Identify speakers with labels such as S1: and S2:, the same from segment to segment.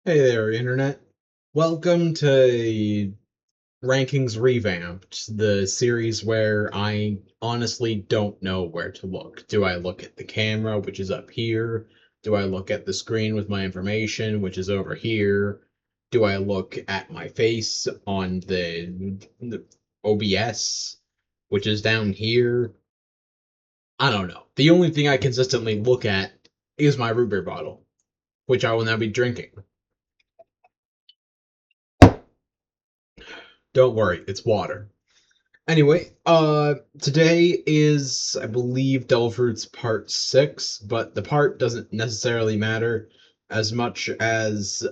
S1: Hey there, Internet. Welcome to Rankings Revamped, the series where I honestly don't know where to look. Do I look at the camera, which is up here? Do I look at the screen with my information, which is over here? Do I look at my face on the OBS, which is down here? I don't know. The only thing I consistently look at is my root beer bottle, which I will now be drinking. Don't worry, it's water. Anyway, today is, I believe, Devil Fruits Part 6, but the part doesn't necessarily matter as much as,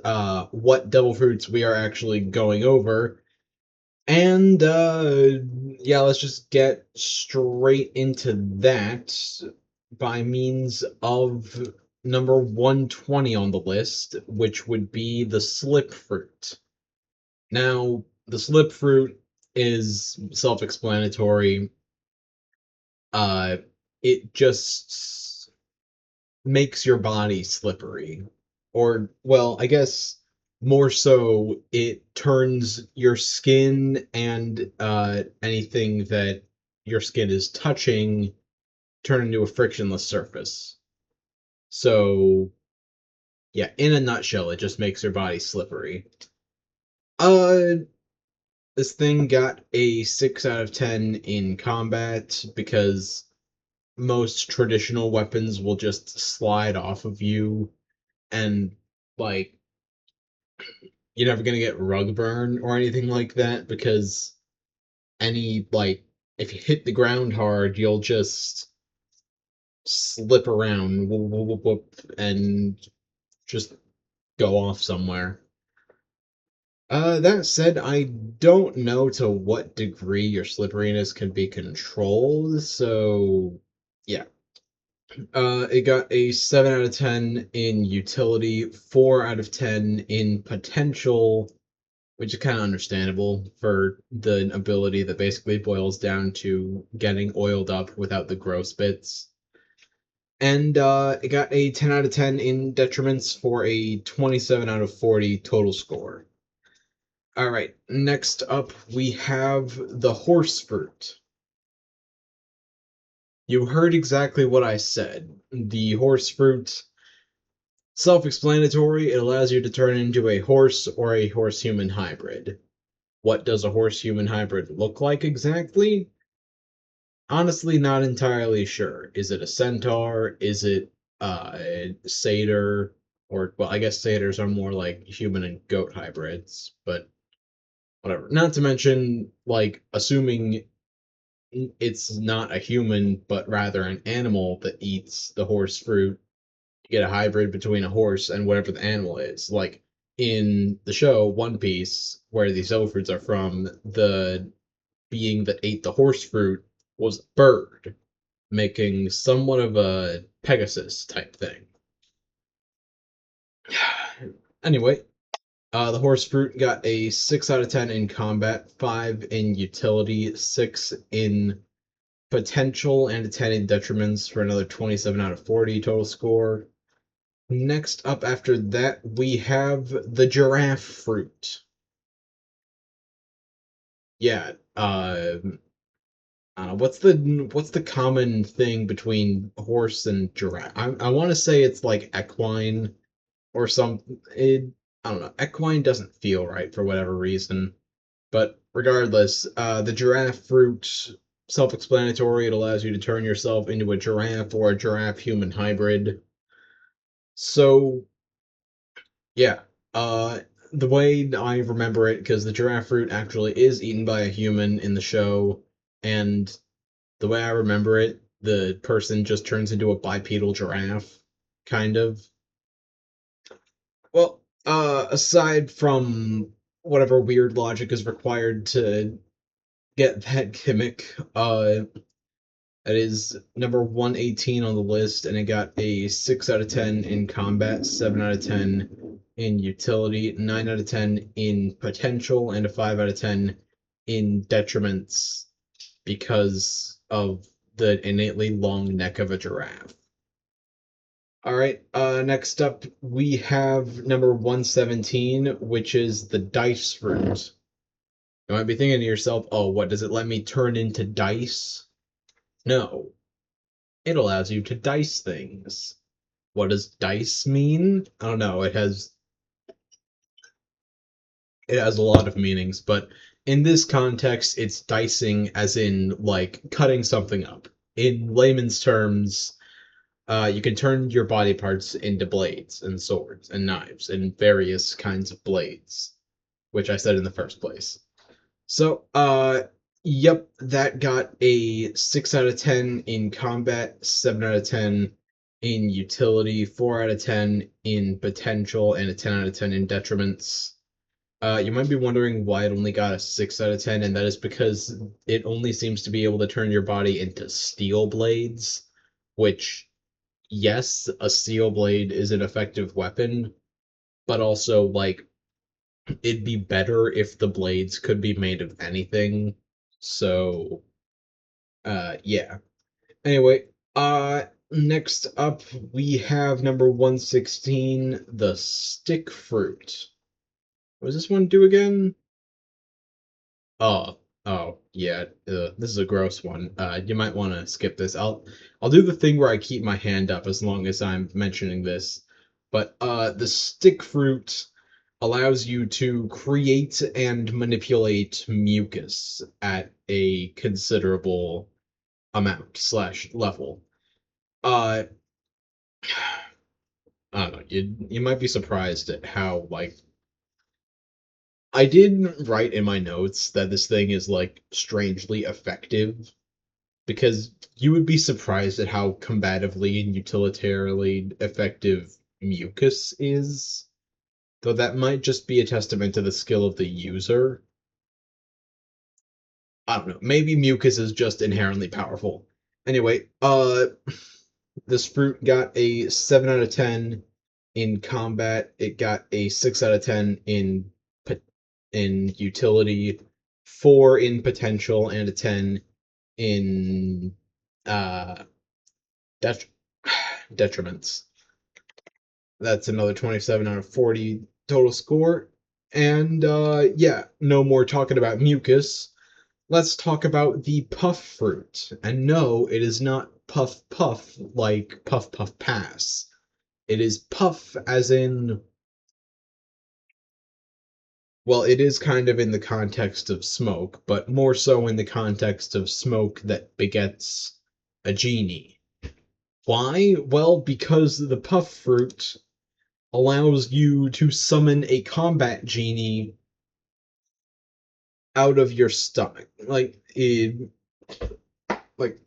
S1: what Devil Fruits we are actually going over. And, yeah, let's just get straight into that by means of number 120 on the list, which would be the Slip Fruit. Now, the Slip Fruit is self-explanatory. uh, it just makes your body slippery. Or, well, I guess more so, it turns your skin and anything that your skin is touching turn into a frictionless surface. So, yeah, in a nutshell, it just makes your body slippery. Uh, this thing got a 6 out of 10 in combat because most traditional weapons will just slide off of you, and like you're never gonna get rug burn or anything like that because any like if you hit the ground hard you'll just slip around whoop, whoop, whoop, whoop, and just go off somewhere. That said, I don't know to what degree your slipperiness can be controlled, so yeah. It got a 7 out of 10 in utility, 4 out of 10 in potential, which is kind of understandable for the ability that basically boils down to getting oiled up without the gross bits. And it got a 10 out of 10 in detriments for a 27 out of 40 total score. All right, next up we have the horse fruit. You heard exactly what I said. The horse fruit, self-explanatory, it allows you to turn into a horse or a horse-human hybrid. What does a horse-human hybrid look like exactly? Honestly, not entirely sure. Is it a centaur? Is it a satyr? Or, well, I guess satyrs are more like human and goat hybrids, but whatever. Not to mention, like, assuming it's not a human, but rather an animal that eats the horse fruit, get a hybrid between a horse and whatever the animal is. Like in the show One Piece, where these devil fruits are from, the being that ate the horse fruit was a bird, making somewhat of a Pegasus type thing. Anyway, the horse fruit got a 6 out of 10 in combat, 5 in utility, 6 in potential, and a 10 in detriments for another 27 out of 40 total score. Next up after that, we have the giraffe fruit. Yeah, what's the common thing between horse and giraffe? I want to say it's like equine or some. It, I don't know. Equine doesn't feel right for whatever reason, but regardless, the giraffe fruit, self-explanatory. It allows you to turn yourself into a giraffe or a giraffe human hybrid. So yeah. The way I remember it, because the giraffe fruit actually is eaten by a human in the show, and the way I remember it, the person just turns into a bipedal giraffe, kind of. Well, aside from whatever weird logic is required to get that gimmick, that is number 118 on the list, and it got a 6 out of 10 in combat, 7 out of 10 in utility, 9 out of 10 in potential, and a 5 out of 10 in detriments because of the innately long neck of a giraffe. All right, next up we have number 117, which is the dice fruit. You might be thinking to yourself, oh, what does it let me turn into dice? No, it allows you to dice things. What does dice mean? I don't know. It has a lot of meanings, but in this context, it's dicing as in like cutting something up. In layman's terms, you can turn your body parts into blades and swords and knives and various kinds of blades, which I said in the first place. So, yep, that got a 6 out of 10 in combat, 7 out of 10 in utility, 4 out of 10 in potential, and a 10 out of 10 in detriments. You might be wondering why it only got a 6 out of 10, and that is because it only seems to be able to turn your body into steel blades, which, yes, a steel blade is an effective weapon, but also, like, it'd be better if the blades could be made of anything. So, yeah. Anyway, next up we have number 116, the stick fruit. What does this one do again? Oh, oh, yeah. This is a gross one. You might want to skip this. I'll do the thing where I keep my hand up as long as I'm mentioning this. But the stick fruit allows you to create and manipulate mucus at a considerable amount slash level. Uh, I don't know. You might be surprised at how like I did write in my notes that this thing is like strangely effective because you would be surprised at how combatively and utilitarily effective mucus is. Though that might just be a testament to the skill of the user. I don't know. Maybe mucus is just inherently powerful. Anyway, this fruit got a 7 out of 10 in combat. It got a 6 out of 10 in utility, 4 in potential, and a 10 in uh det- detriments. That's another 27 out of 40 total score. And yeah, no more talking about mucus. Let's talk about the puff fruit. And no, it is not puff puff like puff puff pass. It is puff as in, well, it is kind of in the context of smoke, but more so in the context of smoke that begets a genie. Why? Well, because the puff fruit allows you to summon a combat genie out of your stomach. Like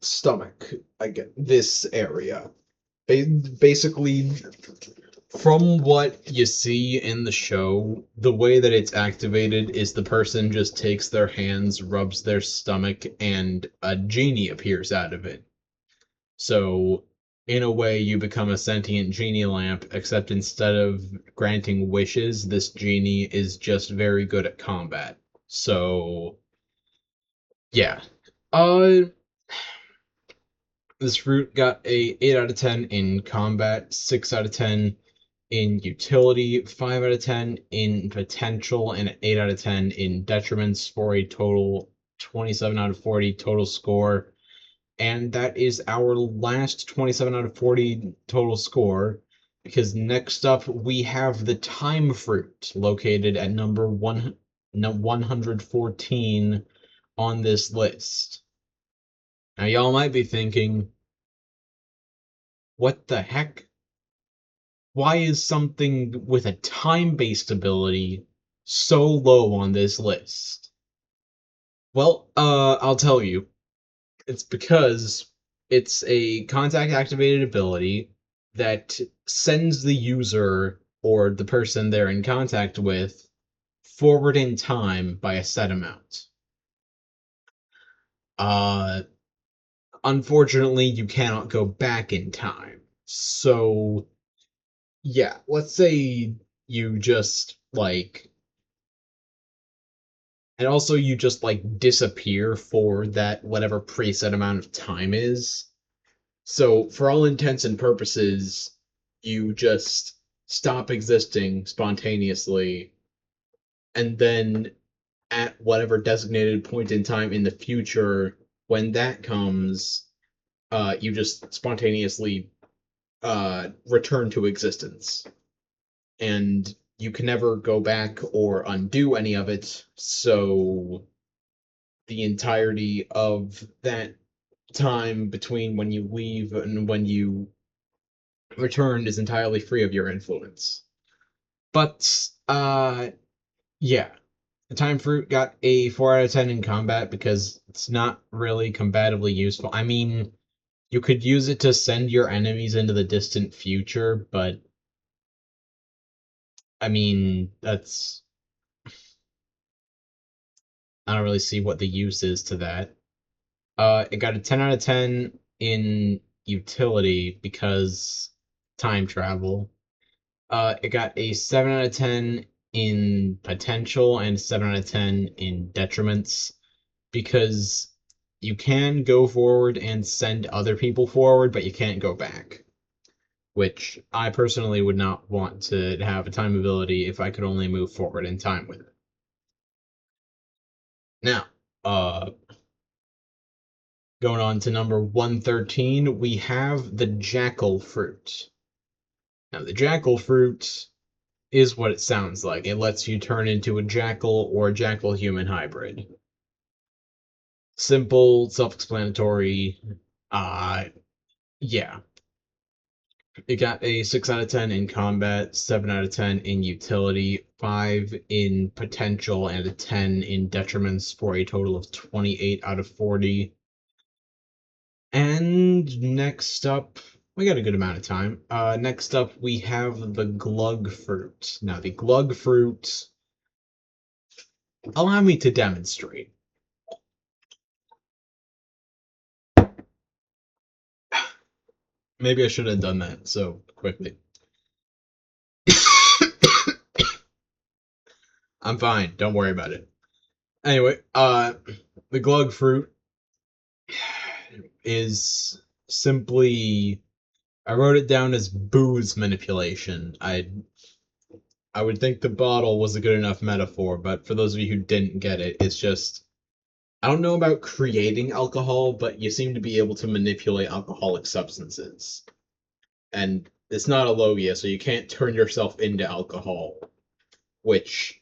S1: stomach, I get this area. Basically, from what you see in the show, the way that it's activated is the person just takes their hands, rubs their stomach, and a genie appears out of it. So, in a way, you become a sentient genie lamp, except instead of granting wishes, this genie is just very good at combat. So, yeah. Uh, this fruit got a 8 out of 10 in combat, 6 out of 10 in utility, 5 out of 10 in potential, and 8 out of 10 in detriments for a total 27 out of 40 total score. And that is our last 27 out of 40 total score. Because next up we have the time fruit located at number 114 on this list. Now, y'all might be thinking, what the heck? Why is something with a time-based ability so low on this list? Well, I'll tell you. It's because it's a contact activated ability that sends the user or the person they're in contact with forward in time by a set amount. Uh, Unfortunately, you cannot go back in time. So, yeah, let's say you just like, and also you just like disappear for that whatever preset amount of time is. So, for all intents and purposes, you just stop existing spontaneously, and then at whatever designated point in time in the future, when that comes, you just spontaneously return to existence. And you can never go back or undo any of it, so the entirety of that time between when you leave and when you return is entirely free of your influence. But yeah, the time fruit got a 4 out of 10 in combat because it's not really combatively useful. I mean, you could use it to send your enemies into the distant future, but I mean, that's I don't really see what the use is to that. It got a 10 out of 10 in utility because time travel. It got a 7 out of 10 in potential and 7 out of 10 in detriments because you can go forward and send other people forward, but you can't go back. Which I personally would not want to have a time ability if I could only move forward in time with it. Now, uh, going on to number 113, we have the jackal fruit. Now, the jackal fruit is what it sounds like. It lets you turn into a jackal or jackal human hybrid. Simple, self explanatory. Yeah. It got a 6 out of 10 in combat, 7 out of 10 in utility, 5 in potential, and a 10 in detriments for a total of 28 out of 40. And next up, we got a good amount of time. Next up, we have the glug fruit. Now, the glug fruit, allow me to demonstrate. Maybe I should have done that so quickly. I'm fine. Don't worry about it. Anyway, the glug fruit is simply, I wrote it down as booze manipulation. I would think the bottle was a good enough metaphor, but for those of you who didn't get it, it's just, I don't know about creating alcohol, but you seem to be able to manipulate alcoholic substances. And it's not a logia, so you can't turn yourself into alcohol, which,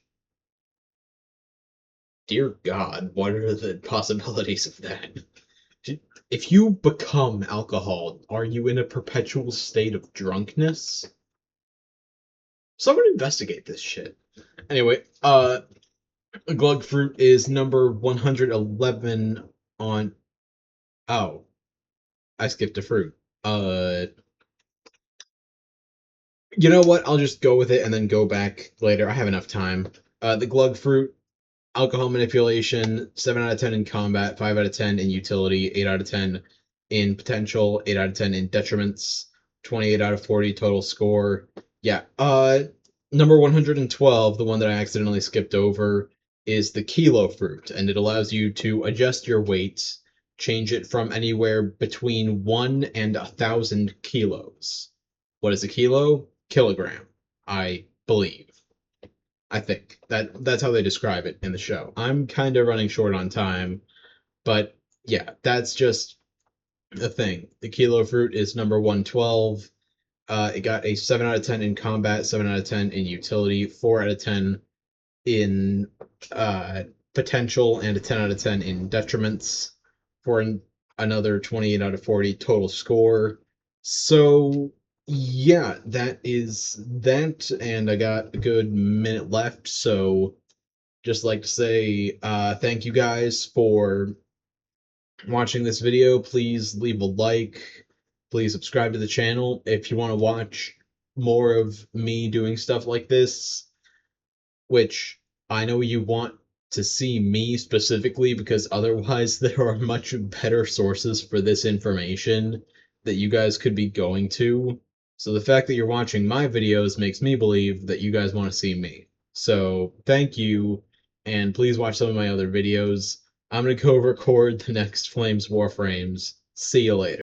S1: dear God, what are the possibilities of that? If you become alcohol, are you in a perpetual state of drunkenness? Someone investigate this shit. Anyway, glug fruit is number 111 on. Oh, I skipped a fruit. You know what? I'll just go with it and then go back later. I have enough time. The glug fruit, alcohol manipulation, 7 out of 10 in combat, 5 out of 10 in utility, 8 out of 10 in potential, 8 out of 10 in detriments, 28 out of 40 total score. Yeah. Number 112, the one that I accidentally skipped over, is the kilo fruit, and it allows you to adjust your weight, change it from anywhere between 1 and 1,000 kilos. What is a kilo? Kilogram, I believe. I think that's how they describe it in the show. I'm kind of running short on time, but yeah, that's just a thing. The kilo fruit is number 112. It got a 7 out of 10 in combat, 7 out of 10 in utility, 4 out of 10 in potential, and a 10 out of 10 in detriments for another 28 out of 40 total score. So, yeah, that is that, and I got a good minute left, so just like to say thank you guys for watching this video. Please leave a like. Please subscribe to the channel if you want to watch more of me doing stuff like this, which I know you want to see me specifically because otherwise there are much better sources for this information that you guys could be going to. So the fact that you're watching my videos makes me believe that you guys want to see me. So thank you, and please watch some of my other videos. I'm gonna go record the next Flames Warframes. See you later.